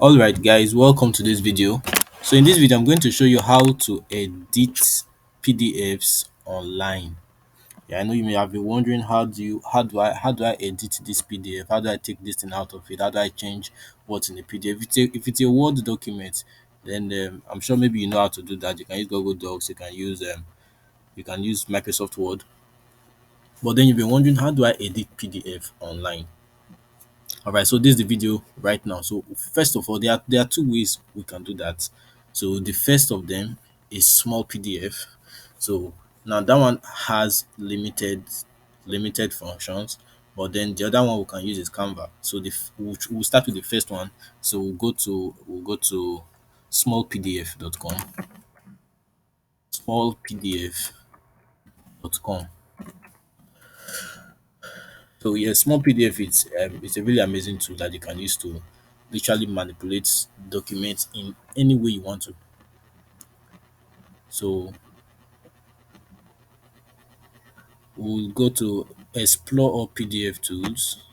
All right, guys, welcome to this video. So in this video I'm going to show you how to edit PDFs online. Yeah, I know you may have been wondering how do I edit this PDF? How do I take this thing out of it? How do I change what's in the PDF? If it's a Word document, then I'm sure maybe you know how to do that. You can use Google Docs, you can use Microsoft Word. But then you've been wondering, how do I edit PDF online? All right, so this is the video right now. So first of all, there are two ways we can do that. So the first of them is small PDF. So now that one has limited functions, but then the other one we can use is Canva. So we'll start with the first one. So we'll go to smallpdf.com, smallpdf.com. So yeah, small PDF it's a really amazing tool that you can use to literally manipulate documents in any way you want to. So we'll go to explore all PDF tools.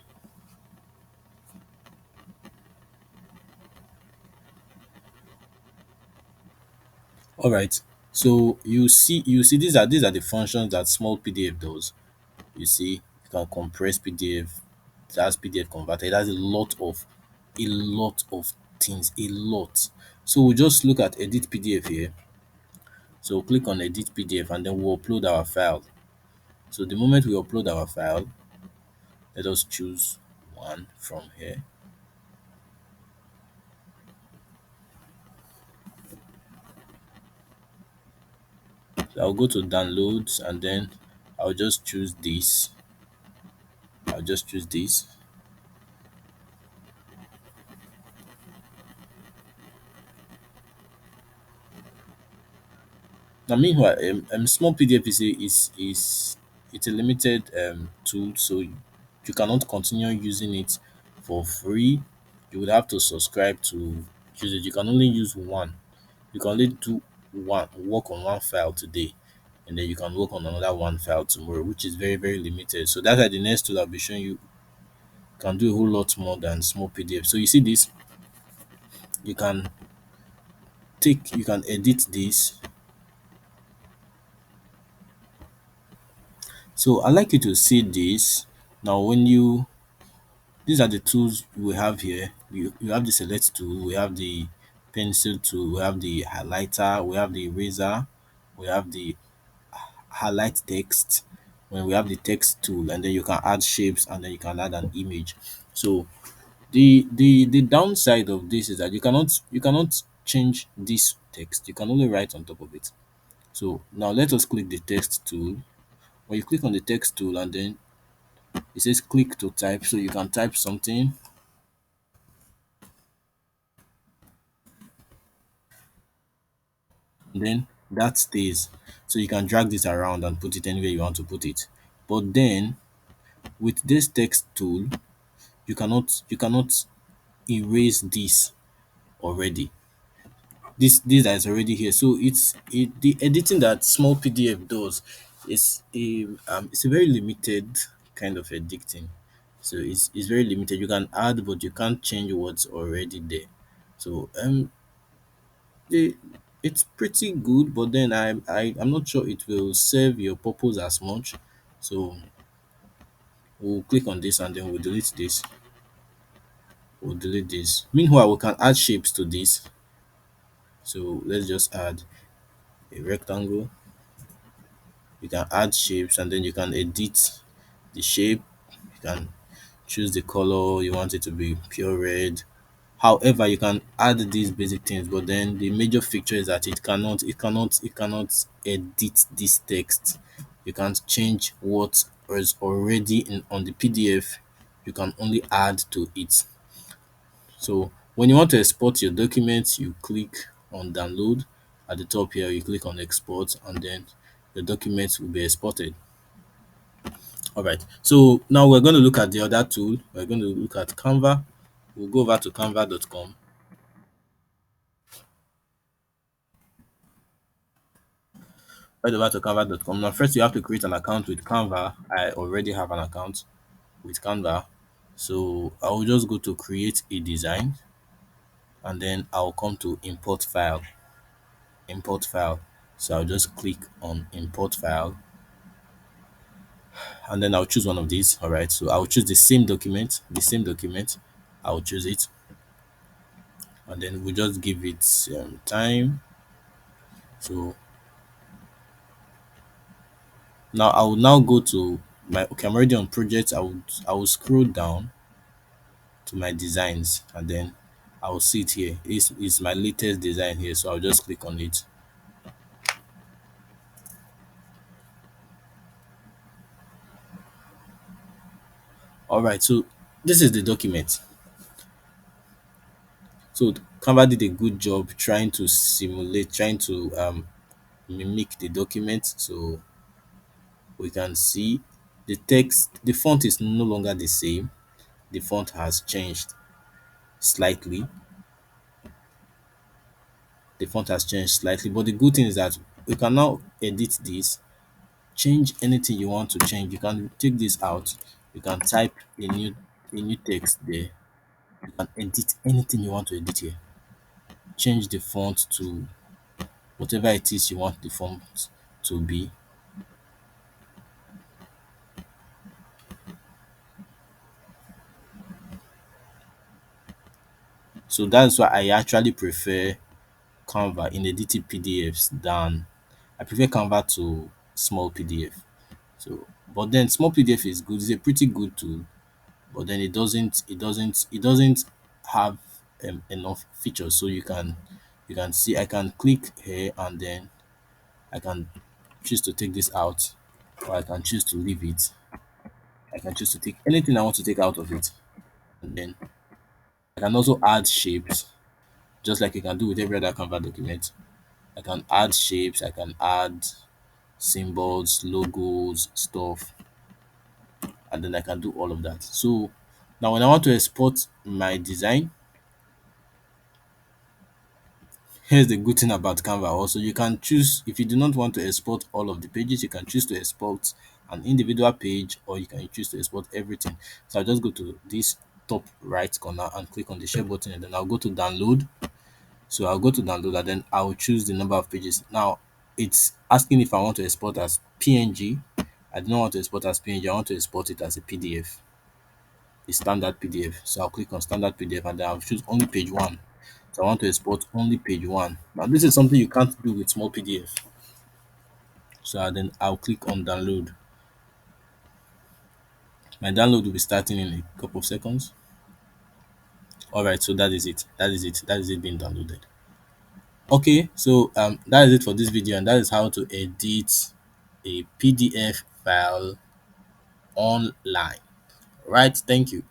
All right. So you see these are the functions that small PDF does. You see, you can compress PDF. It has PDF converter. It has a lot of things, a lot. So we'll just look at edit PDF here. So click on edit PDF and then we'll upload our file. So the moment we upload our file, let us choose one from here. So I'll go to downloads and then I'll just choose this. I'll just choose this. Now, meanwhile, small PDF is it's a limited tool, so you cannot continue using it for free. You would have to subscribe to use it. You can only use one. You can only do one work on one file today, and then you can work on another one file tomorrow, which is very very limited. So that's why the next tool I'll be showing you can do a whole lot more than small PDF. So you see this, you can you can edit this. So I like you to see this. Now when you these are the tools we have here. You have the select tool, we have the pencil tool, we have the highlighter, we have the eraser, we have the highlight text, when we have the text tool, and then you can add shapes and then you can add an image. So the downside of this is that you cannot change this text. You can only write on top of it. So now let us click the text tool. When you click on the text tool and then it says click to type, so you can type something, and then that stays. So you can drag this around and put it anywhere you want to put it. But then with this text tool, you cannot erase this already. This that is already here. So the editing that small PDF does is a very limited kind of editing. So it's very limited. You can add, but you can't change what's already there. So the it's pretty good, but then I'm not sure it will serve your purpose as much. So we'll click on this and then we'll delete this. We'll delete this. Meanwhile, we can add shapes to this. So let's just add a rectangle. You can add shapes and then you can edit the shape. You can choose the color you want it to be pure red. However, you can add these basic things, but then the major feature is that it cannot edit this text. You can't change what is already on the PDF. You can only add to it. So when you want to export your documents, you click on download. At the top here, you click on export and then the documents will be exported. All right. So now we're going to look at the other tool. We're going to look at Canva. We'll go over to canva.com. Right over to canva.com. Now, first, you have to create an account with Canva. I already have an account with Canva. So I will just go to create a design and then I'll come to import file. So I'll just click on import file, and then I'll choose one of these. All right, so I'll choose the same document. I'll choose it, and then we'll just give it time. So now I will now go to my, okay, I'm already on project. I will scroll down to my designs, and then I will see it here. It's my latest design here, so I'll just click on it. All right, so this is the document. So Canva did a good job trying to mimic the document. So we can see the font is no longer the same. The font has changed slightly. But the good thing is that we can now edit this, change anything you want to change. You can take this out, you can type a new text there, you can edit anything you want to edit here, change the font to whatever it is you want the font to be. So that's why I actually prefer Canva in editing PDFs than I prefer Canva to small PDF. So, but then small PDF is good. It's a pretty good tool, but then it doesn't have enough features. So you can see, I can click here, and then I can choose to take this out, or I can choose to leave it. I can choose to take anything I want to take out of it, and then I can also add shapes, just like you can do with every other Canva document. I can add shapes, I can add symbols, logos, stuff, and then I can do all of that. So now when I want to export my design, here's the good thing about Canva also. You can choose, if you do not want to export all of the pages, you can choose to export an individual page, or you can choose to export everything. So I'll just go to this top right corner and click on the share button, and then I'll go to download. So I'll go to download, and then I'll choose the number of pages. Now it's asking if I want to export as PNG. I do not want to export as PNG. I want to export it as a PDF, a standard PDF. So I'll click on standard PDF, and then I'll choose only page one. So I want to export only page one. Now this is something you can't do with small PDF. So then I'll click on download. My download will be starting in a couple of seconds. All right, so that is it. That is it being downloaded. Okay, so that is it for this video, and that is how to edit a PDF file online. Right, thank you.